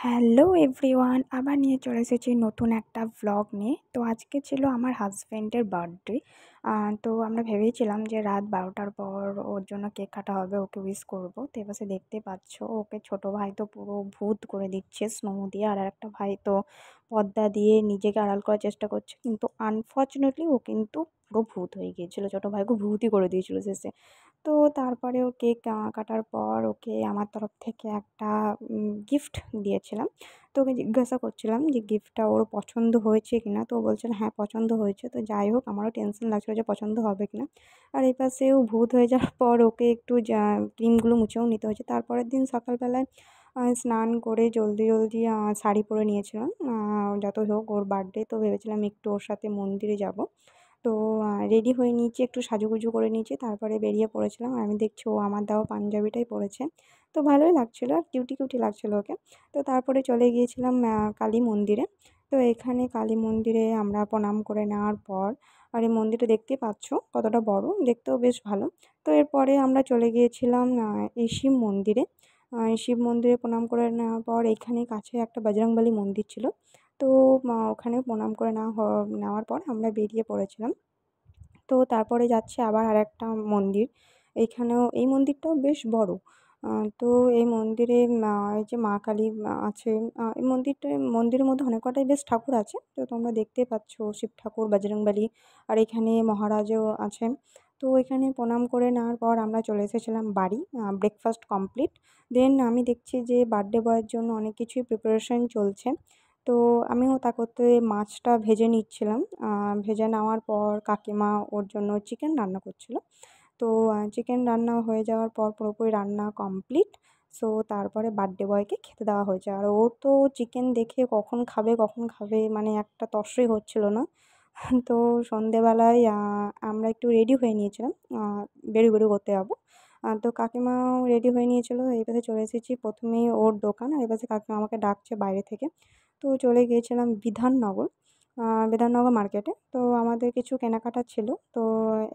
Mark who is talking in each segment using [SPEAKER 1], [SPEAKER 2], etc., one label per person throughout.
[SPEAKER 1] Hello everyone, আবার নিয়ে চলে এসেছি নতুন একটা ভ্লগ নিয়ে। তো আজকে ছিল আমার হাজব্যান্ডের বার্থডে। তো আমরা ভেবেছিলাম যে রাত 12টার পর ওর জন্য কেক কাটা হবে, ওকে উইশ করব। তো এবার দেখতে পাচ্ছ ওকে ছোট ভাই তো পুরো ভূত করে দিচ্ছে স্নো দিয়ে, আর একটা ভাই তো পর্দা দিয়ে নিজেকে আড়াল করার চেষ্টা করছে, কিন্তু আনফর্চুনেটলি ও কিন্তু পুরো ভূত হয়ে গিয়েছিল, ছোট ভাইকে ভূতই করে দিয়েছিল শেষে। তো তারপরে ও কেক কাটার পর ওকে আমার তরফ থেকে একটা গিফট দিয়েছিলাম। তো ওকে জিজ্ঞাসা করছিলাম যে গিফটটা ওর পছন্দ হয়েছে কিনা, তো ও বলছিল হ্যাঁ পছন্দ হয়েছে। তো যাই হোক, আমারও টেনশন লাগছিল যে পছন্দ হবে কিনা। আর এই পাশেও ভূত হয়ে যাওয়ার পর ওকে একটু ক্রিমগুলো মুছেও নিতে হয়েছে। তারপরের দিন সকালবেলায় স্নান করে জলদি জলদি শাড়ি পরে নিয়েছিলাম, যতই হোক ওর বার্থডে, তো ভেবেছিলাম একটু ওর সাথে মন্দিরে যাব। তো রেডি হয়ে নিয়েছি, একটু সাজুগুজু করে নিয়েছি, তারপরে বেরিয়ে পড়েছিলাম। আর আমি দেখছি ও আমার দেওয়া পাঞ্জাবিটাই পরেছে, তো ভালোই লাগছিলো আর কিউটি কিউটি লাগছিলো ওকে। তো তারপরে চলে গিয়েছিলাম কালী মন্দিরে। তো এখানে কালী মন্দিরে আমরা প্রণাম করে নেওয়ার পর, আর এই মন্দিরটা দেখতেই পাচ্ছ কতটা বড়, দেখতেও বেশ ভালো। তো এরপরে আমরা চলে গিয়েছিলাম এই শিব মন্দিরে। শিব মন্দিরে প্রণাম করে নেওয়ার পর এখানে কাছে একটা বজরংবলী মন্দির ছিল। তো ওখানে প্রণাম করে নেওয়ার পর আমরা বেরিয়ে পড়েছিলাম। তো তারপরে যাচ্ছে আবার আরেকটা মন্দির। এইখানেও এই মন্দিরটাও বেশ বড়। তো এই মন্দিরে এই যে মা কালী আছে। এই মন্দিরের মধ্যে অনেক কটাই বেশ ঠাকুর আছে। তো তোমরা দেখতেই পাচ্ছ শিব ঠাকুর, বজরংবলী, আর এখানে মহারাজও আছেন। তো এখানে প্রণাম করে নেওয়ার পর আমরা চলে এসেছিলাম বাড়ি। Breakfast complete. দেন আমি দেখছি যে বার্থডে বয়ের জন্য অনেক কিছুই প্রিপারেশন চলছে। তো আমিও তা করতে মাছটা ভেজে নিচ্ছিলাম। ভেজে নেওয়ার পর কাকিমা ওর জন্য চিকেন রান্না করছিল। তো চিকেন রান্না হয়ে যাওয়ার পর পুরোপুরি রান্না কমপ্লিট। সো তারপরে বার্থডে বয়কে খেতে দেওয়া হয়েছে, আর ও তো চিকেন দেখে কখন খাবে মানে একটা তর্সই হচ্ছিল না। তো সন্ধেবেলায় আমরা একটু রেডি হয়ে নিয়েছিলাম, বেরু করতে যাবো। তো কাকিমাও রেডি হয়ে নিয়েছিল। এই পাশে চলে এসেছি প্রথমেই ওর দোকান, আর এই পাশে কাকিমা আমাকে ডাকছে বাইরে থেকে। তো চলে গিয়েছিলাম বিধাননগর, বিধাননগর মার্কেটে। তো আমাদের কিছু কেনাকাটা ছিল। তো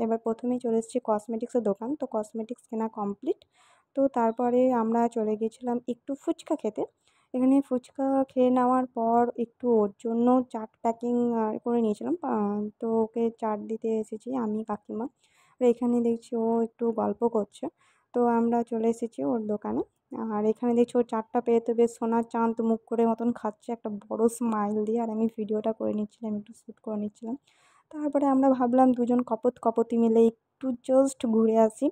[SPEAKER 1] এবার প্রথমেই চলে এসেছি কসমেটিক্সের দোকান। তো কসমেটিক্স কেনা কমপ্লিট। তো তারপরে আমরা চলে গিয়েছিলাম একটু ফুচকা খেতে। এখানে ফুচকা খেয়ে নেওয়ার পর একটু ওর জন্য চাট প্যাকিং করে নিয়েছিলাম। তো ওকে চাট দিতে এসেছি আমি, কাকিমা। আর এখানে দেখছি ও একটু গল্প করছে। তো আমরা চলে এসেছি ওর দোকানে। আর এখানে দেখছি ও চাটটা পেয়ে তো বেশ সোনার চাঁদ মুখ করে মতন খাচ্ছে একটা বড় স্মাইল দিয়ে, আর আমি ভিডিওটা করে নিচ্ছিলাম, একটু শ্যুট করে নিচ্ছিলাম। তারপরে আমরা ভাবলাম দুজন কপতি মিলে একটু জাস্ট ঘুরে আসি।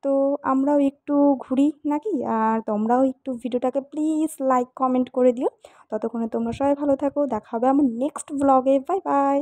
[SPEAKER 1] তো আমরাও একটু ঘুরি নাকি। আর তোমরাও একটু ভিডিওটাকে প্লিজ লাইক কমেন্ট করে দিও। ততক্ষণে তোমরা সবাই ভালো থাকো, দেখা হবে আমার নেক্সট ব্লগে। Bye bye.